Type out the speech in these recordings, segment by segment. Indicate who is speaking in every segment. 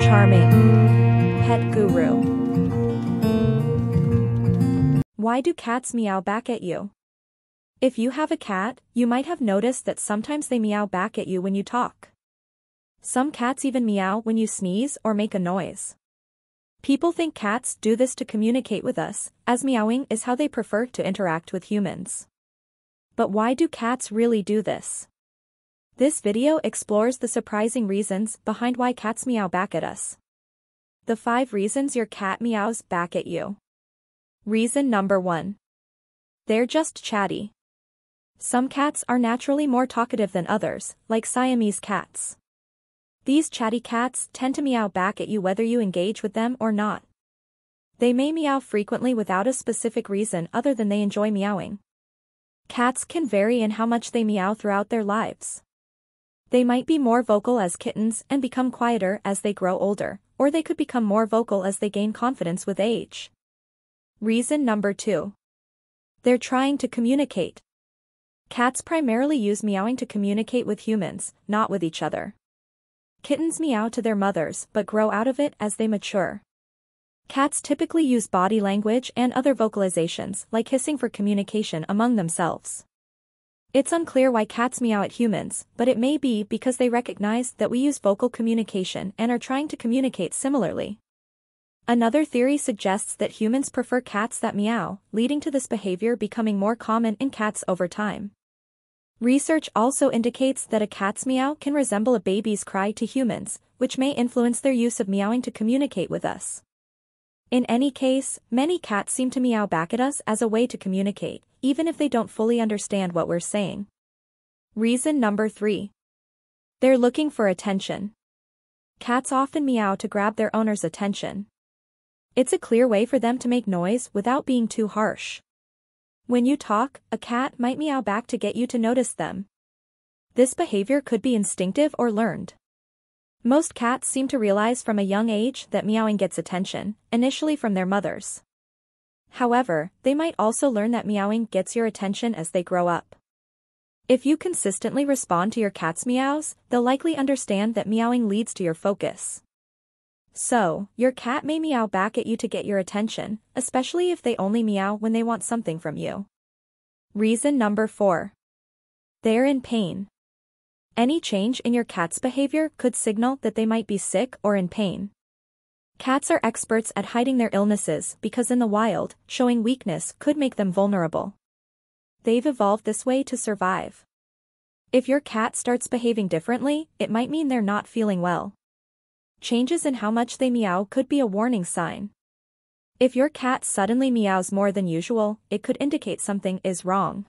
Speaker 1: Charming. Pet guru. Why do cats meow back at you? If you have a cat, you might have noticed that sometimes they meow back at you when you talk. Some cats even meow when you sneeze or make a noise. People think cats do this to communicate with us, as meowing is how they prefer to interact with humans. But why do cats really do this? This video explores the surprising reasons behind why cats meow back at us. The 5 reasons your cat meows back at you. Reason number 1. They're just chatty. Some cats are naturally more talkative than others, like Siamese cats. These chatty cats tend to meow back at you whether you engage with them or not. They may meow frequently without a specific reason other than they enjoy meowing. Cats can vary in how much they meow throughout their lives. They might be more vocal as kittens and become quieter as they grow older, or they could become more vocal as they gain confidence with age. Reason number 2. They're trying to communicate. Cats primarily use meowing to communicate with humans, not with each other. Kittens meow to their mothers but grow out of it as they mature. Cats typically use body language and other vocalizations like hissing for communication among themselves. It's unclear why cats meow at humans, but it may be because they recognize that we use vocal communication and are trying to communicate similarly. Another theory suggests that humans prefer cats that meow, leading to this behavior becoming more common in cats over time. Research also indicates that a cat's meow can resemble a baby's cry to humans, which may influence their use of meowing to communicate with us. In any case, many cats seem to meow back at us as a way to communicate, even if they don't fully understand what we're saying. Reason number 3. They're looking for attention. Cats often meow to grab their owner's attention. It's a clear way for them to make noise without being too harsh. When you talk, a cat might meow back to get you to notice them. This behavior could be instinctive or learned. Most cats seem to realize from a young age that meowing gets attention, initially from their mothers. However, they might also learn that meowing gets your attention as they grow up. If you consistently respond to your cat's meows, they'll likely understand that meowing leads to your focus. So, your cat may meow back at you to get your attention, especially if they only meow when they want something from you. Reason number 4. They're in pain. Any change in your cat's behavior could signal that they might be sick or in pain. Cats are experts at hiding their illnesses because in the wild, showing weakness could make them vulnerable. They've evolved this way to survive. If your cat starts behaving differently, it might mean they're not feeling well. Changes in how much they meow could be a warning sign. If your cat suddenly meows more than usual, it could indicate something is wrong.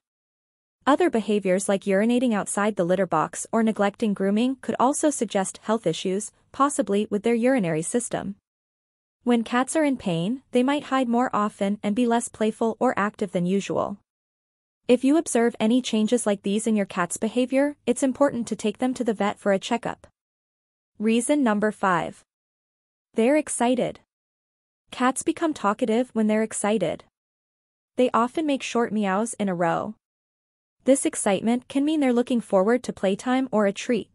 Speaker 1: Other behaviors like urinating outside the litter box or neglecting grooming could also suggest health issues, possibly with their urinary system. When cats are in pain, they might hide more often and be less playful or active than usual. If you observe any changes like these in your cat's behavior, it's important to take them to the vet for a checkup. Reason number 5. They're excited. Cats become talkative when they're excited. They often make short meows in a row. This excitement can mean they're looking forward to playtime or a treat.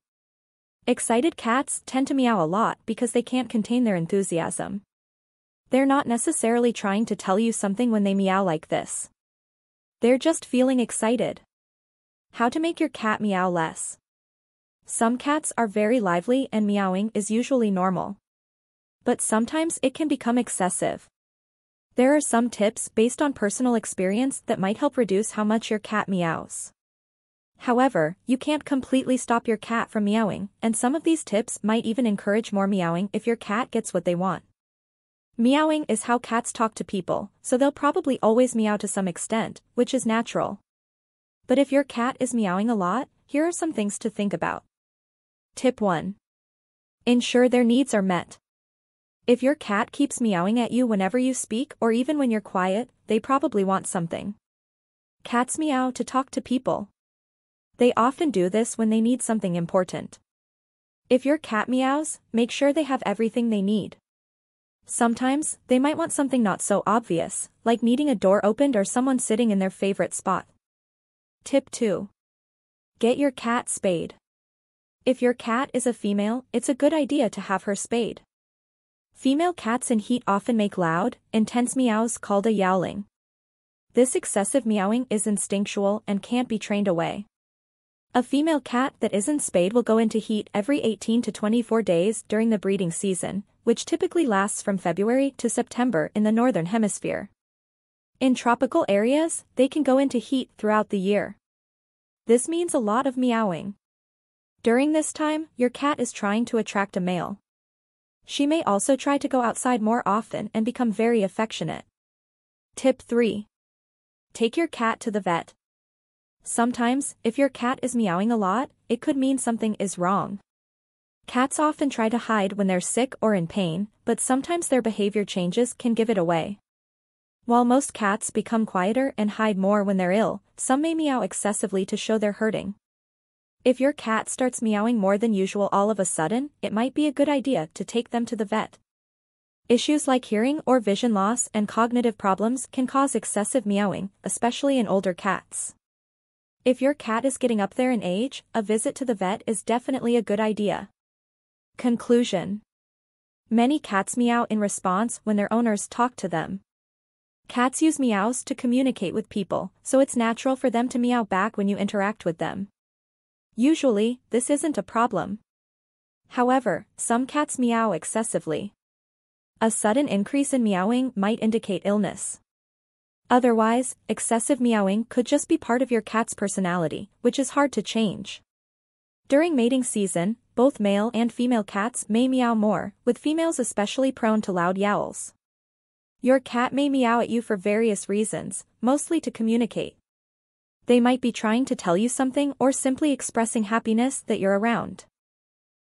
Speaker 1: Excited cats tend to meow a lot because they can't contain their enthusiasm. They're not necessarily trying to tell you something when they meow like this. They're just feeling excited. How to make your cat meow less. Some cats are very lively and meowing is usually normal. But sometimes it can become excessive. There are some tips based on personal experience that might help reduce how much your cat meows. However, you can't completely stop your cat from meowing, and some of these tips might even encourage more meowing if your cat gets what they want. Meowing is how cats talk to people, so they'll probably always meow to some extent, which is natural. But if your cat is meowing a lot, here are some things to think about. Tip 1. Ensure their needs are met. If your cat keeps meowing at you whenever you speak or even when you're quiet, they probably want something. Cats meow to talk to people. They often do this when they need something important. If your cat meows, make sure they have everything they need. Sometimes, they might want something not so obvious, like needing a door opened or someone sitting in their favorite spot. Tip 2. Get your cat spayed. If your cat is a female, it's a good idea to have her spayed. Female cats in heat often make loud, intense meows called a yowling. This excessive meowing is instinctual and can't be trained away. A female cat that isn't spayed will go into heat every 18 to 24 days during the breeding season, which typically lasts from February to September in the northern hemisphere. In tropical areas, they can go into heat throughout the year. This means a lot of meowing. During this time, your cat is trying to attract a male. She may also try to go outside more often and become very affectionate. Tip 3. Take your cat to the vet. Sometimes, if your cat is meowing a lot, it could mean something is wrong. Cats often try to hide when they're sick or in pain, but sometimes their behavior changes can give it away. While most cats become quieter and hide more when they're ill, some may meow excessively to show they're hurting. If your cat starts meowing more than usual all of a sudden, it might be a good idea to take them to the vet. Issues like hearing or vision loss and cognitive problems can cause excessive meowing, especially in older cats. If your cat is getting up there in age, a visit to the vet is definitely a good idea. Conclusion. Many cats meow in response when their owners talk to them. Cats use meows to communicate with people, so it's natural for them to meow back when you interact with them. Usually, this isn't a problem. However, some cats meow excessively. A sudden increase in meowing might indicate illness. Otherwise, excessive meowing could just be part of your cat's personality, which is hard to change. During mating season, both male and female cats may meow more, with females especially prone to loud yowls. Your cat may meow at you for various reasons, mostly to communicate. They might be trying to tell you something or simply expressing happiness that you're around.